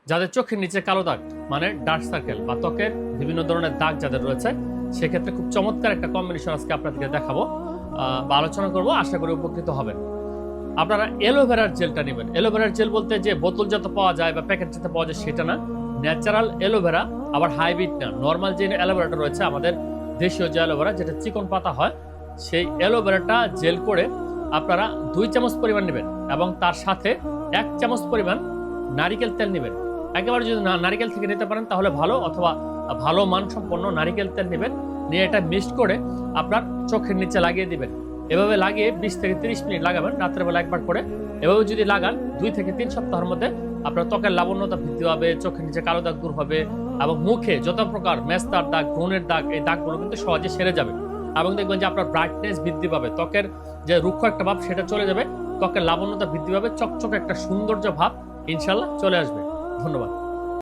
যাদের চোখের নিচে কালো দাগ মানে ডার্ক সার্কেল বা ত্বকের বিভিন্ন ধরনের দাগ যাদের রয়েছে, সেক্ষেত্রে খুব চমৎকার একটা কম্বিনেশন আজকে আপনাদেরকে দেখাবো বা আলোচনা করবো, আশা করি উপকৃত হবেন। আপনারা অ্যালোভেরার জেলটা নেবেন। অ্যালোভেরার জেল বলতে যে বোতলজাত পাওয়া যায় বা প্যাকেটজাত পাওয়া যায় সেটা না, ন্যাচারাল অ্যালোভেরা, আবার হাইব্রিড না, নর্মাল যে অ্যালোভেরাটা রয়েছে আমাদের দেশীয় যে অ্যালোভেরা যেটা চিকন পাতা হয়, সেই অ্যালোভেরাটা জেল করে আপনারা 2 চামচ পরিমাণ নেবেন এবং তার সাথে 1 চামচ পরিমাণ নারিকেল তেল নেবেন। একেবারে যদি নারিকেল থেকে নিতে পারেন তাহলে ভালো, অথবা ভালো মানসম্পন্ন নারিকেল তেল নেবেন, নিয়ে এটা মিক্সড করে আপনার চোখের নিচে লাগিয়ে দিবেন। এভাবে লাগিয়ে 20 থেকে 30 মিনিট লাগাবেন রাত্রের বেলা একবার করে। এভাবে যদি লাগান 2 থেকে 3 সপ্তাহের মধ্যে আপনার ত্বকের লাবণ্যতা বৃদ্ধি হবে, চোখের নিচে কালো দাগ দূর হবে এবং মুখে যত প্রকার মেস্তার দাগ, ব্রণের দাগ, এই দাগগুলো কিন্তু সহজে সেরে যাবে এবং দেখবেন যে আপনার ব্রাইটনেস বৃদ্ধি পাবে, ত্বকের যে রুক্ষ একটা ভাব সেটা চলে যাবে, ত্বকের লাবণ্যতা বৃদ্ধি পাবে, চকচকে একটা সৌন্দর্য ভাব ইনশাল্লাহ চলে আসবে। ধন্যবাদ।